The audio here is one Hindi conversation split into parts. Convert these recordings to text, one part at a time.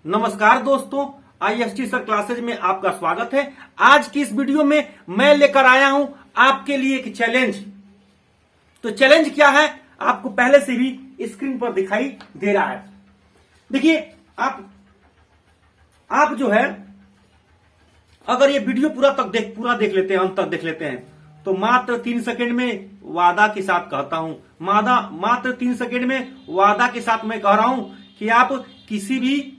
नमस्कार दोस्तों, IST सर क्लासेज में आपका स्वागत है। आज की इस वीडियो में मैं लेकर आया हूं आपके लिए एक चैलेंज। तो चैलेंज क्या है आपको पहले से भी स्क्रीन पर दिखाई दे रहा है। देखिए आप जो है अगर ये वीडियो पूरा देख लेते हैं, अंत तक देख लेते हैं, तो मात्र 3 सेकंड में वादा के साथ कहता हूं, मात्र 3 सेकंड में वादा के साथ मैं कह रहा हूं कि आप किसी भी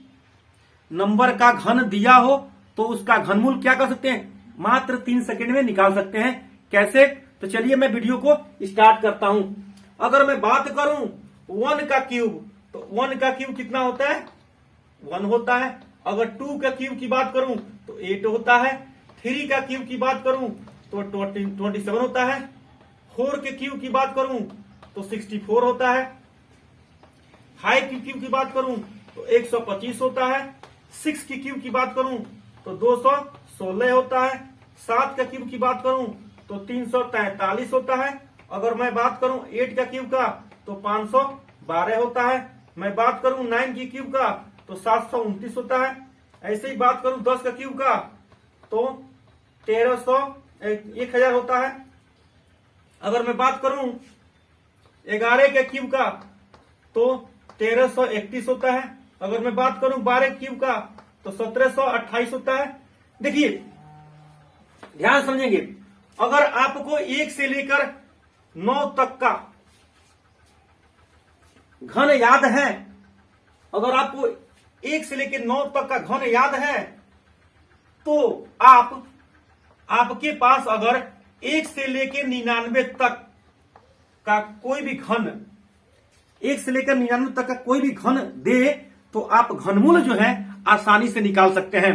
नंबर का घन दिया हो तो उसका घनमूल क्या कर सकते हैं, मात्र 3 सेकंड में निकाल सकते हैं। कैसे? तो चलिए मैं वीडियो को स्टार्ट करता हूं। अगर मैं बात करूं 1 का क्यूब, तो 1 का क्यूब कितना होता है? 1 होता है। अगर 2 का क्यूब की बात करूं तो 8 होता है। 3 का क्यूब की बात करूं तो 27 होता है। 4 के क्यूब की बात करूं तो 64 होता है। 5 की क्यूब की बात करूं तो 125 होता है। 6 की क्यूब की बात करूं तो 216 होता है। 7 का क्यूब की बात करूं तो 343 होता है। अगर मैं बात करूं 8 का क्यूब का तो 512 होता है। मैं बात करूं 9 की क्यूब का तो 729 होता है। ऐसे ही बात करूं 10 का क्यूब का तो 1000 होता है। अगर मैं बात करूं 11 के क्यूब का तो 1331 होता है। अगर मैं बात करूं 12 क्यूब का तो 1728 होता है। देखिए ध्यान समझेंगे, अगर आपको 1 से लेकर 9 तक का घन याद है, अगर आपको 1 से लेकर 9 तक का घन याद है, तो आपके पास अगर 1 से लेकर 99 तक का कोई भी घन, 1 से लेकर 99 तक का कोई भी घन दे तो आप घनमूल जो है आसानी से निकाल सकते हैं।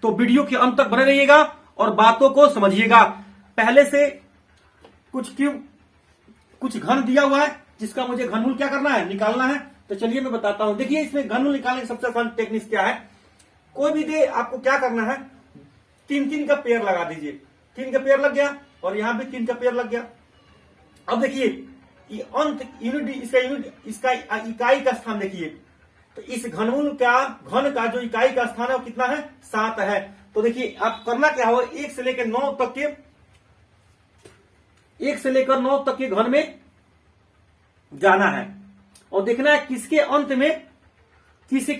तो वीडियो के अंत तक बने रहिएगा और बातों को समझिएगा। पहले से कुछ घन दिया हुआ है जिसका मुझे घनमूल क्या करना है, निकालना है। तो चलिए मैं बताता हूं। देखिए इसमें घनमूल निकालने की सबसे आसान टेक्निक क्या है, कोई भी दे आपको क्या करना है, 3 का पेयर लगा दीजिए। 3 का पेयर लग गया और यहां भी 3 का पेयर लग गया। अब देखिए ये अंत इसका इकाई का स्थान देखिए, तो इस घन का जो इकाई का स्थान है वो कितना है, 7 है। तो देखिए आप करना क्या हो, 1 से लेकर 9 तक के घन में जाना है और देखना है किसके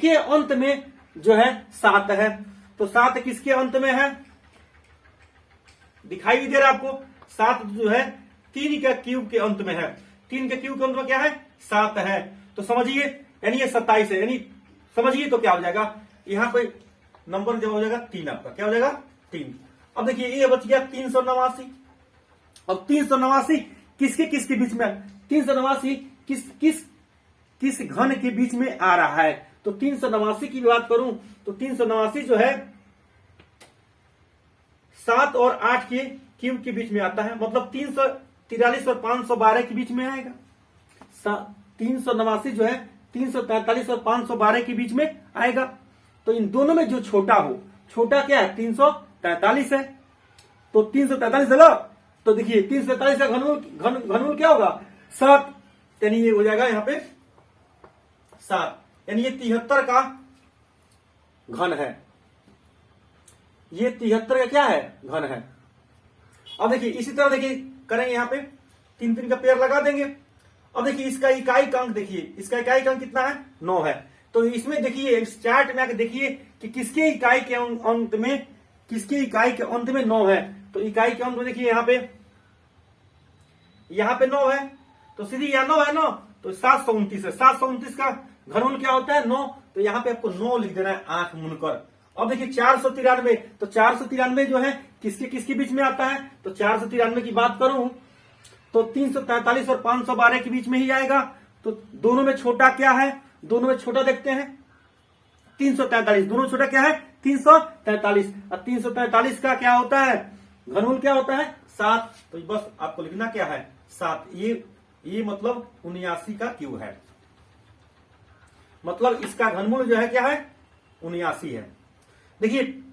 अंत में जो है 7 है। तो 7 किसके अंत में है, दिखाई भी दे रहा है आपको। 7 जो है 3 का क्यूब के अंत में है। 3 के क्यूब के अंत में क्या है, 7 है। तो समझिए यानी ये 27 है, यानी समझिए तो क्या हो जाएगा, यहां पे नंबर जब हो जाएगा 3, आपका क्या हो जाएगा 3। अब देखिए ये बच गया 389। अब 389 किसके बीच में, 389 किस घन के बीच में आ रहा है। तो 389 की बात करूं तो 389 जो है 7 और 8 के क्यूब के बीच में आता है, मतलब 343 और 512 के बीच में आएगा। 389 जो है 343 और 512 के बीच में आएगा। तो इन दोनों में जो छोटा हो, छोटा क्या है, 343 है। तो 343 है, तो देखिए 343 का घनमूल क्या होगा, 7, यानी ये हो जाएगा यहां पे 7, यानी ये 73 का घन है। ये 73 का क्या है, घन है। अब देखिए इसी तरह देखिए करेंगे, यहां पे 3 का पेयर लगा देंगे। अब देखिए इसका इकाई का अंक देखिए, इसका इकाई का अंक कितना है, 9 है। तो इसमें देखिए इस चार्ट में आके देखिए कि किसके इकाई के अंत में 9 है। तो इकाई के अंत में देखिए यहां पे 9 है, तो सीधी यहां 9 है ना, तो 729 है। 729 का घनमूल क्या होता है, 9। तो यहां पे आपको 9 लिख देना है आंख मुनकर। अब देखिए 493, तो 493 जो है किसके बीच में आता है। तो 493 की बात करूं तो 343 और 512 के बीच में ही आएगा। तो दोनों में छोटा क्या है, दोनों में छोटा देखते हैं 343, दोनों छोटा क्या है 343। और 343 का क्या होता है, घनमूल क्या होता है, 7। तो बस आपको लिखना क्या है, 7। ये मतलब 79 का क्यूब है, मतलब इसका घनमूल जो है क्या है, 79 है। देखिए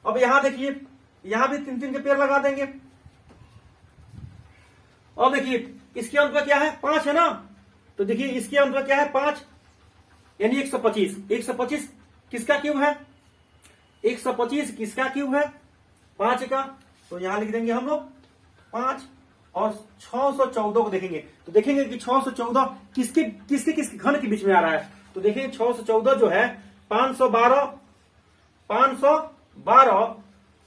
अब यहां देखिए, यहां भी 3 के पेयर लगा देंगे। और देखिए इसके अंत में क्या है, 5 है ना, तो देखिए इसके अंत में क्या है, 5, यानी 125 किसका क्यूब है? 125 किसका क्यूब है? 5 का। तो यहां लिख देंगे हम लोग 5 और 614 को देखेंगे तो देखेंगे कि 614 किसके किसके किसके घन के बीच में आ रहा है। तो देखेंगे 614 जो है 512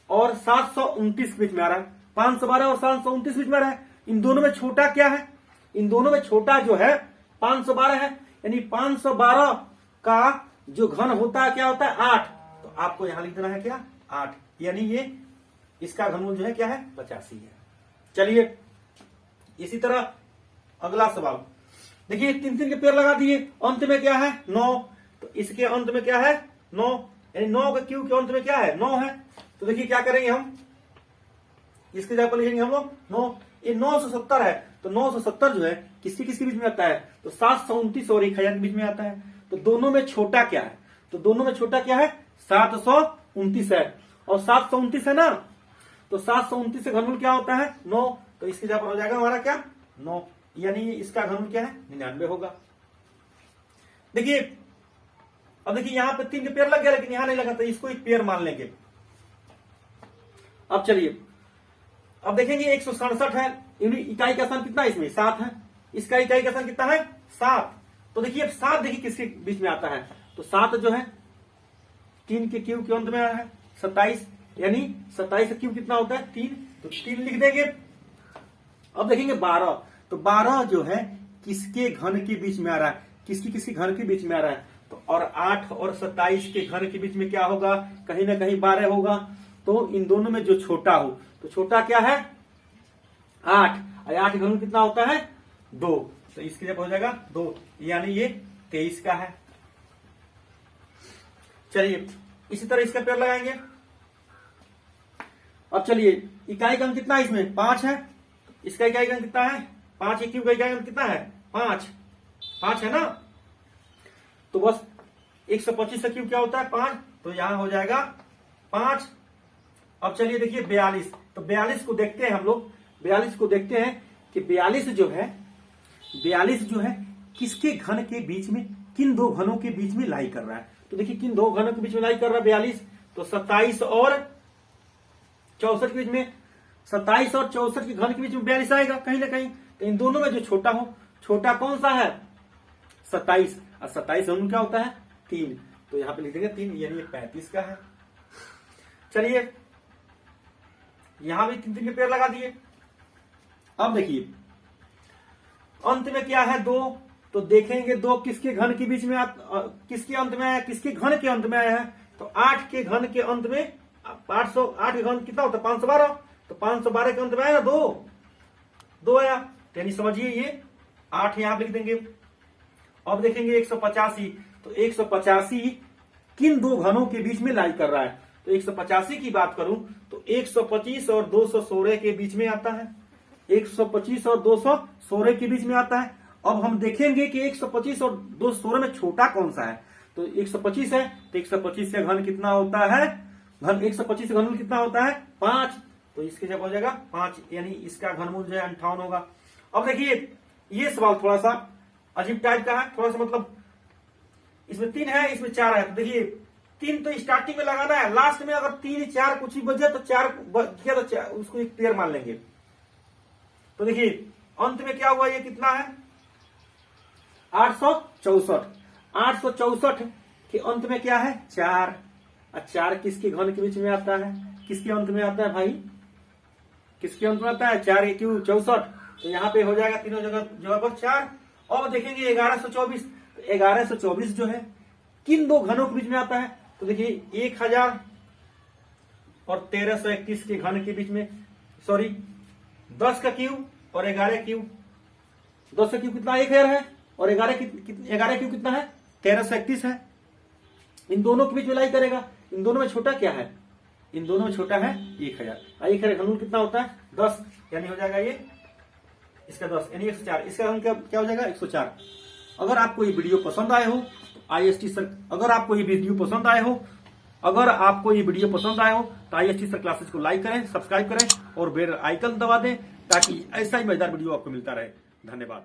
और 729 के बीच में आ रहा है। 512 और 729 बीच में आ रहा है। इन दोनों में छोटा क्या है? इन दोनों में छोटा जो है 512 है, यानी 512 का जो घन होता है क्या होता है? 8। तो आपको यहां लिख देना है क्या? 8, यानी ये इसका घनमूल जो है क्या है? 85 है। चलिए इसी तरह अगला सवाल देखिए, 3 के पेड़ लगा दिए, अंत में क्या है? 9। तो इसके अंत में क्या है? 9, यानी 9 का क्यूब के अंत में क्या है? 9 है। तो देखिए क्या करेंगे हम, इसके जगह पर लिखेंगे हम लोग 9। ये 970 है, तो 970 जो है किसके किसके बीच में आता है? तो 729 और 1000 के बीच में आता है। तो दोनों में छोटा क्या है? तो दोनों में छोटा क्या है? 729 है, और 729 है ना, तो 729 से घनमूल क्या होता है? 9। तो इसकी जगह पर हो जाएगा हमारा क्या? 9, यानी इसका घनमूल क्या है? 99 होगा। देखिए अब देखिए यहां पे 3 के पेड़ लग गया, लेकिन यहां नहीं लगा, तो इसको एक पेड़ मान लेंगे। अब चलिए अब देखेंगे 167 है, इकाई का स्थान कितना है? इसमें 7 है। इसका इकाई का स्थान कितना है? 7। तो देखिए अब 7 देखिए किसके बीच में आता है? तो 7 जो है 3 के क्यूब के अंत में आया है 27, यानी 27 का क्यूब कितना होता है? 3। तो 3 लिख देंगे। अब देखेंगे 12, तो 12 जो है किसके घन के बीच में आ रहा है? किसकी किसके घन के बीच में आ रहा है? तो और 8 और 27 के घन के बीच में क्या होगा? कहीं ना कहीं 12 होगा। तो इन दोनों में जो छोटा हो, तो छोटा क्या है? 8, और 8 घन कितना होता है? 2। तो इसकी जगह हो जाएगा 2, यानी ये 23 का है। चलिए इसी तरह इसका पेड़ लगाएंगे। अब चलिए इकाई का अंक कितना है? इसमें 5 है। इसका इकाई का अंक कितना है? 5। एक क्यूब का इकाई अंक कितना है? 5 है ना। तो बस 125 का क्यूब क्या होता है? 5। तो यहां हो जाएगा 5। अब चलिए देखिए 42, तो 42 को देखते हैं हम लोग। 42 को देखते हैं कि 42 जो है किसके घन के बीच में, किन दो घनों के बीच में लाई कर रहा है? तो देखिए किन दो घनों के बीच में लाई कर रहा है 42? तो 27 और 64 के बीच में, 27 और 64 के घन के बीच में 42 आएगा कहीं ना कहीं। तो इन दोनों में जो छोटा हो, छोटा कौन सा है? 27, और 27 घन क्या होता है? 3। तो यहां पे लिख देंगे 3, यानी ये 35 का है। चलिए यहां भी 3 के पेड़ लगा दिए। अब देखिए अंत में क्या है? 2। तो देखेंगे 2 किसके घन के बीच में किसके अंत में आया? किसके घन के अंत में आया है? तो 8 के घन के अंत में 8 के घन कितना होता है? 512। तो 512 के अंत में आया ना 2 आया, यानी समझिए ये 8 यहां लिख देंगे। अब देखेंगे 185, तो 185 किन दो घनों के बीच में लाई कर रहा है? तो 185 की बात करूं तो 125 और 216 के बीच में आता है। 125 और 216 के बीच में आता है। अब हम देखेंगे कि 125 और 216 में छोटा कौन सा है? तो 125 है, तो 125 से घन कितना होता है? घन 125 से घनमूल कितना होता है? 5। तो इसके जब हो जाएगा 5, यानी इसका घनमूल जो है 58 होगा। अब देखिए ये सवाल थोड़ा सा अजीब टाइप का है, थोड़ा सा मतलब इसमें 3 है, इसमें 4 है। तो देखिए 3 तो स्टार्टिंग में लगाना है, लास्ट में अगर 3 4 कुछ ही बचे तो 4 बच गया तो उसको एक पेयर मान लेंगे। तो देखिए अंत में क्या हुआ? ये कितना है? 864। 864 के अंत में क्या है? 4। और 4 किसके घन के बीच में आता है? किसके अंत में आता है भाई? किसके अंत में आता है? 4 के क्यूब 64। तो यहाँ पे हो जाएगा तीनों जगह पर 4। और देखेंगे 1124, 1124 जो है किन दो घनों के बीच में आता है? तो देखिए 1000 और 1321 के घन के बीच में, सॉरी 10 का क्यूब और 11 क्यूब। 10 का क्यूब कितना? 1000 है, और 11 क्यूब कितना है? 1331 है। इन दोनों के बीच में लाई करेगा। इन दोनों में छोटा क्या है? इन दोनों में छोटा है 1000। 1000 घनमूल कितना होता है? 10, यानी हो जाएगा ये इसका 10, यानी 104। इसका घन क्या हो जाएगा? 104। अगर आपको ये वीडियो पसंद आए हो तो IST सर, अगर आपको ये वीडियो पसंद आए हो तो IST सर क्लासेस को लाइक करें, सब्सक्राइब करें और बेल आइकन दबा दें, ताकि ऐसा ही मजेदार वीडियो आपको मिलता रहे। धन्यवाद।